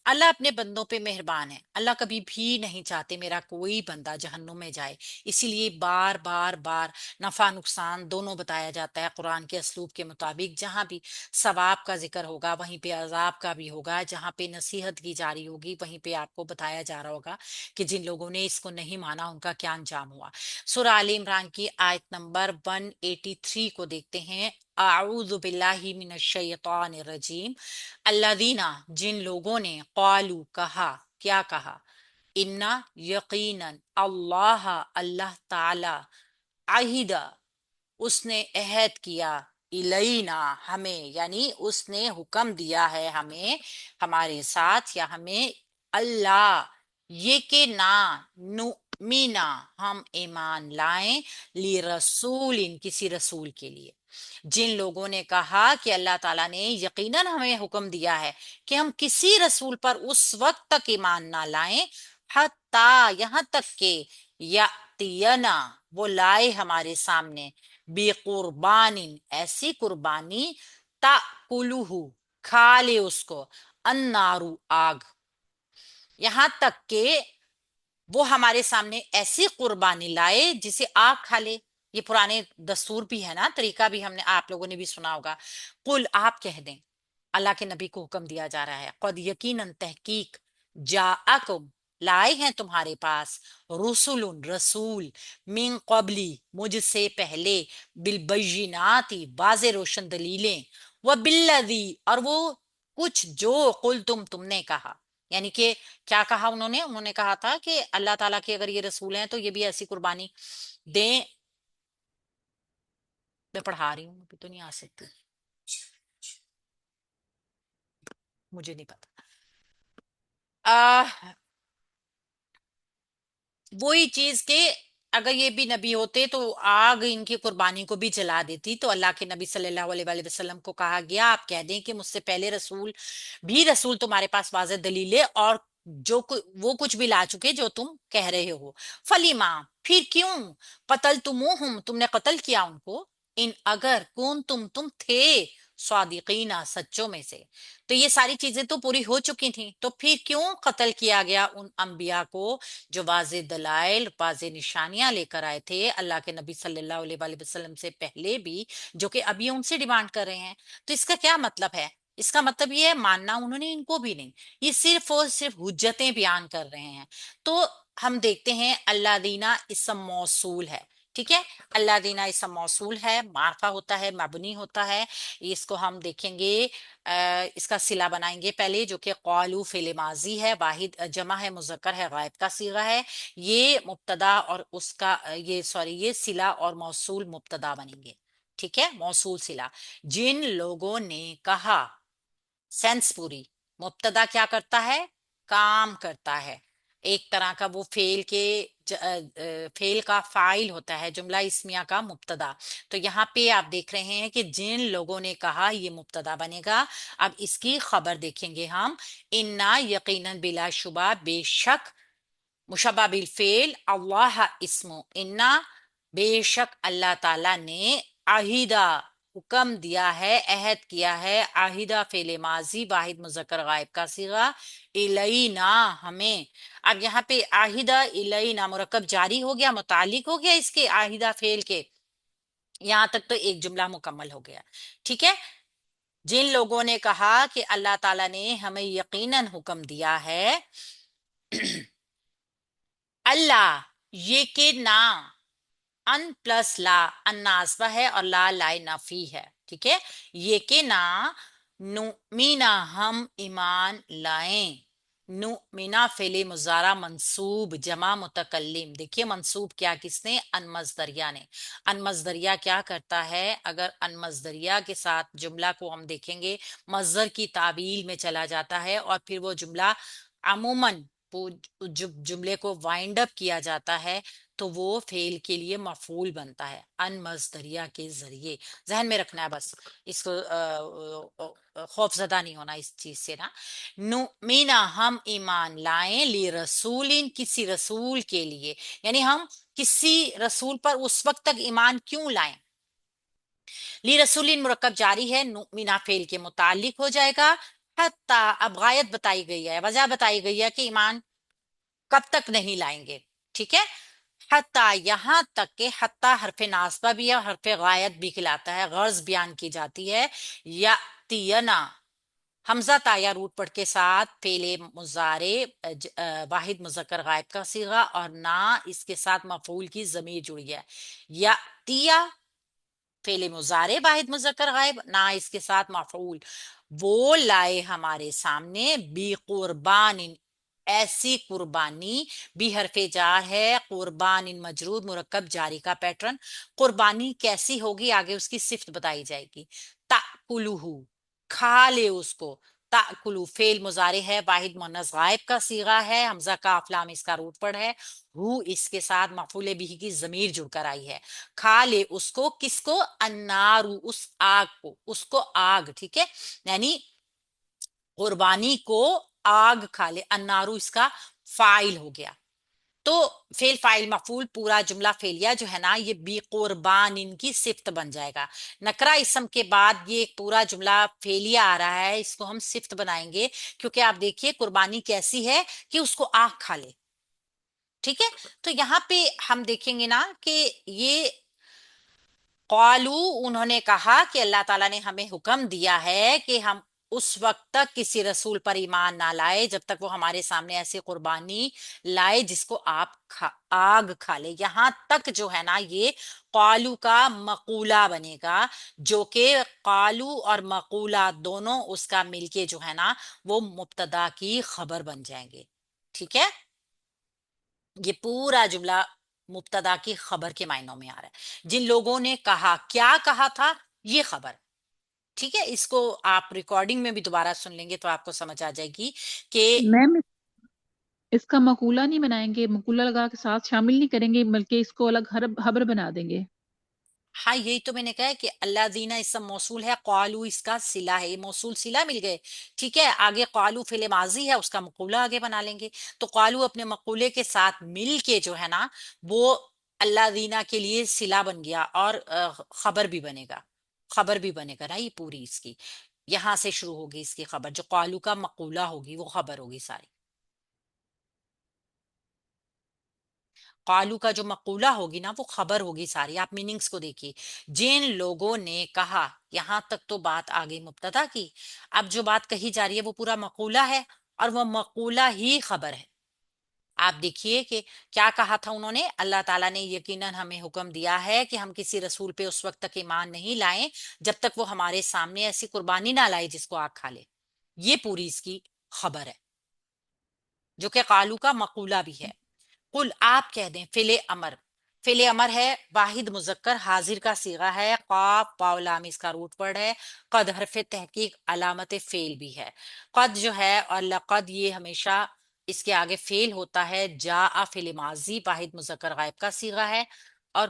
اللہ اپنے بندوں پہ مہربان ہے، اللہ کبھی بھی نہیں چاہتے میرا کوئی بندہ جہنم میں جائے، اسی لیے بار بار بار نفع نقصان دونوں بتایا جاتا ہے قرآن کے اسلوب کے مطابق۔ جہاں بھی ثواب کا ذکر ہوگا وہیں پہ عذاب کا بھی ہوگا، جہاں پہ نصیحت کی جاری ہوگی وہیں پہ آپ کو بتایا جا رہا ہوگا کہ جن لوگوں نے اس کو نہیں مانا ان کا کیا انجام ہوا۔ سورہ آل عمران کی آیت نمبر 183 کو دیکھتے ہیں۔ اعوذ باللہ من الشیطان الرجیم، الذین جن لوگوں نے قالو کہا، کیا کہا، انا یقیناً اللہ اللہ تعالی عہدہ اس نے عہد کیا، الینا ہمیں، یعنی اس نے حکم دیا ہے ہمیں، ہمارے ساتھ یا ہمیں، اللہ یہ کہ نہ نؤمنا ہم ایمان لائیں، لی رسول کسی رسول کے لیے۔ جن لوگوں نے کہا کہ اللہ تعالیٰ نے یقیناً ہمیں حکم دیا ہے کہ ہم کسی رسول پر اس وقت تک ایمان نہ لائیں، حتیٰ یہاں تک کہ یاتینا وہ لائے ہمارے سامنے، بے قربان ایسی قربانی، تاکلہ کھا لے اس کو، النارو آگ، یہاں تک کہ وہ ہمارے سامنے ایسی قربانی لائے جسے آگ کھا لے۔ یہ پرانے دستور بھی ہے نا، طریقہ بھی ہم نے آپ لوگوں نے بھی سنا ہوگا۔ قل آپ کہہ دیں، اللہ کے نبی کو حکم دیا جا رہا ہے، قد یقیناً تحقیق، جاءکم لائے ہیں تمہارے پاس، رسول رسول، من قبلی مجھ سے پہلے، بالبینات واضح روشن دلیلیں، وبالذی اور وہ کچھ جو تم نے کہا، یعنی کہ کیا کہا انہوں نے کہا تھا کہ اللہ تعالیٰ کے اگر یہ رسول ہیں تو یہ بھی ایسی قربانی دیں۔ میں پڑھا رہی ہوں، ابھی تو نہیں آ سکتی، مجھے نہیں پتا۔ وہی چیز کہ اگر یہ بھی نبی ہوتے تو آگ ان کی قربانی کو بھی جلا دیتی۔ تو اللہ کے نبی صلی اللہ علیہ وآلہ وسلم کو کہا گیا آپ کہہ دیں کہ مجھ سے پہلے رسول تمہارے پاس واضح دلیل ہے، اور وہ کچھ بھی لا چکے جو تم کہہ رہے ہو۔ فلیما پھر کیوں، قتل تم نے قتل کیا ان کو، ان اگر کون تم تھے، صادقین سچوں میں سے، تو یہ ساری چیزیں تو پوری ہو چکی تھیں، تو پھر کیوں قتل کیا گیا ان انبیاء کو جو واضح دلائل واضح نشانیاں لے کر آئے تھے اللہ کے نبی صلی اللہ علیہ وآلہ وسلم سے پہلے بھی، جو کہ ابھی ان سے ڈیمانڈ کر رہے ہیں۔ تو اس کا کیا مطلب ہے؟ اس کا مطلب یہ ہے ماننا انہوں نے ان کو بھی نہیں، یہ صرف اور صرف حجتیں بیان کر رہے ہیں۔ تو ہم دیکھتے ہیں اللہ دینا اسم موصول ہے، ٹھیک ہے، اللہ دینا اسم موصول ہے، معرفہ ہوتا ہے، مبنی ہوتا ہے۔ اس کو ہم دیکھیں گے، اس کا صلہ بنائیں گے پہلے، جو کہ قالو فعل ماضی ہے، واحد جمع ہے، مذکر ہے، غائب کا صیغہ ہے، یہ مبتدا اور اس کا یہ صلہ اور موصول مبتدا بنیں گے، ٹھیک ہے، موصول صلہ۔ جن لوگوں نے کہا، سینس پوری، مبتدا کیا کرتا ہے، کام کرتا ہے، ایک طرح کا وہ فعل کا فاعل ہوتا ہے، جملہ اسمیہ کا مبتدا۔ تو یہاں پہ آپ دیکھ رہے ہیں کہ جن لوگوں نے کہا، یہ مبتدا بنے گا۔ اب اس کی خبر دیکھیں گے ہم، انا یقیناً بلا شبہ بے شک، مشبہ بالفعل، اللہ اسمو، انا بے شک اللہ تعالی نے، عہدہ حکم دیا ہے، عہد کیا ہے، عہدہ فعل ماضی واحد مذکر غائب کا صیغہ، الینا ہمیں۔ اب یہاں پہ عہدہ الینا مرکب جاری ہو گیا، متعلق ہو گیا اس کے عہدہ فعل کے، یہاں تک تو ایک جملہ مکمل ہو گیا، ٹھیک ہے۔ جن لوگوں نے کہا کہ اللہ تعالیٰ نے ہمیں یقیناً حکم دیا ہے، اللہ یہ کہ نہ، ان پلس لا، ان ناسبہ ہے اور لا لائے نفی ہے، ٹھیک ہے، یہ کہ نہ نؤمنا ہم ایمان لائیں، نؤمنا فعل مضارع منصوب جمع متکلم، دیکھیے منصوب کیا کس نے، ان مصدریہ نے۔ ان مصدریہ کیا کرتا ہے، اگر ان مصدریہ کے ساتھ جملہ کو ہم دیکھیں گے، مصدر کی تعویل میں چلا جاتا ہے، اور پھر وہ جملہ عموماً جب جملے کو وائنڈ اپ کیا جاتا ہے تو وہ فعل کے لیے مفعول بنتا ہے، ان مصدریہ کے ذریعے، ذہن میں رکھنا ہے بس، اس کو خوف زدہ نہیں ہونا اس چیز سے نا۔ نؤمنا ہم ایمان لائیں، لی رسول کسی رسول کے لیے، یعنی ہم کسی رسول پر اس وقت تک ایمان کیوں لائیں، لی رسول مرکب جاری ہے، نؤمنا فعل کے متعلق ہو جائے گا، حتی، اب غایت بتائی گئی ہے، وجہ بتائی گئی ہے کہ ایمان کب تک نہیں لائیں گے، ٹھیک ہے؟ حتی یہاں تک کہ، حتی حرف ناصبہ بھی ہے اور حرف غایت بھی کہلاتا ہے، غرض بیان کی جاتی ہے، یاتینا، حمزہ تایا روٹ پڑھ کے ساتھ فعل مضارع واحد مذکر غائب کا صیغہ، اور نہ اس کے ساتھ مفعول کی ضمیر جڑی ہے، یاتیا فعل مضارع واحد مذکر غائب، نہ اس کے ساتھ مفعول، وہ لائے ہمارے سامنے بی قربان، ایسی قربانی، بھی حرف جار ہے، قربان مجرور مرکب جاری کا پیٹرن، قربانی کیسی ہوگی آگے اس کی صفت بتائی جائے گی، تاکلہ، کھا لے اس کو، تاکلو فعل مضارع ہے واحد مؤنث غائب کا صیغہ ہے، حمزہ کاف لام اس کا روٹ پڑ ہے، ہو اس کے ساتھ مفعول بھی کی ضمیر جڑ کر آئی ہے، کھا لے اس کو، کس کو؟ النارو، اس آگ کو، اس کو آگ، ٹھیک ہے، یعنی قربانی کو آگ کھا لے، النارو اس کا فائل ہو گیا، تو فعل فائل مفعول پورا جملہ فعلیہ جو ہے نا یہ بی قربان ان کی صفت بن جائے گا، نکرہ اسم کے بعد یہ ایک پورا جملہ فعلیہ آ رہا ہے، اس کو ہم صفت بنائیں گے، کیونکہ آپ دیکھیے قربانی کیسی ہے کہ اس کو آگ کھا لے، ٹھیک ہے؟ تو یہاں پہ ہم دیکھیں گے نا کہ یہ قالو، انہوں نے کہا کہ اللہ تعالیٰ نے ہمیں حکم دیا ہے کہ ہم اس وقت تک کسی رسول پر ایمان نہ لائے جب تک وہ ہمارے سامنے ایسی قربانی لائے جس کو آپ آگ کھا لے، یہاں تک جو ہے نا یہ قالو کا مقولہ بنے گا، جو کہ قالو اور مقولہ دونوں اس کا مل کے جو ہے نا وہ مبتدا کی خبر بن جائیں گے، ٹھیک ہے؟ یہ پورا جملہ مبتدا کی خبر کے معنوں میں آ رہا ہے، جن لوگوں نے کہا، کیا کہا تھا؟ یہ خبر، ٹھیک ہے؟ اس کو آپ ریکارڈنگ میں بھی دوبارہ سن لیں گے تو آپ کو سمجھ آ جائے گی کہ میم اس کا مقولہ نہیں بنائیں گے، مقولہ لگا کے ساتھ شامل نہیں کریں گے بلکہ اس کو الگ خبر بنا دیں گے؟ ہاں یہی تو میں نے کہا ہے کہ اللہ دینا اسم موصول ہے، قالو اس کا صلہ ہے، یہ موصول صلہ مل گئے، ٹھیک ہے؟ آگے قالو فعل ماضی ہے، اس کا مقولہ آگے بنا لیں گے، تو قالو اپنے مقولے کے ساتھ مل کے جو ہے نا وہ اللہ دینا کے لیے صلہ بن گیا، اور خبر بھی بنے گا، خبر بھی بنے گا نا، یہ پوری اس کی یہاں سے شروع ہوگی اس کی خبر، جو قالو کا مقولہ ہوگی وہ خبر ہوگی ساری، قالو کا جو مقولہ ہوگی نا وہ خبر ہوگی ساری، آپ میننگز کو دیکھیے، جن لوگوں نے کہا، یہاں تک تو بات آ گئی مبتدا کی، اب جو بات کہی جا رہی ہے وہ پورا مقولہ ہے، اور وہ مقولہ ہی خبر ہے، آپ دیکھیے کہ کیا کہا تھا انہوں نے، اللہ تعالیٰ نے یقیناً ہمیں حکم دیا ہے کہ ہم کسی رسول پہ اس وقت تک ایمان نہیں لائیں جب تک وہ ہمارے سامنے ایسی قربانی نہ لائے جس کو آگ کھا لے، یہ پوری اس کی خبر ہے جو کہ قالو کا مقولہ بھی ہے، قل آپ کہہ دیں، فعل امر، فعل امر ہے واحد مذکر حاضر کا صیغہ ہے، قاف واو لام اس کا روٹ ورڈ ہے، قد حرف تحقیق علامت فعل بھی ہے، قد جو ہے اور لقد یہ ہمیشہ اس کے آگے فعل ہوتا ہے، جاء فعل ماضی واحد مذکر غائب کا صیغہ ہے، اور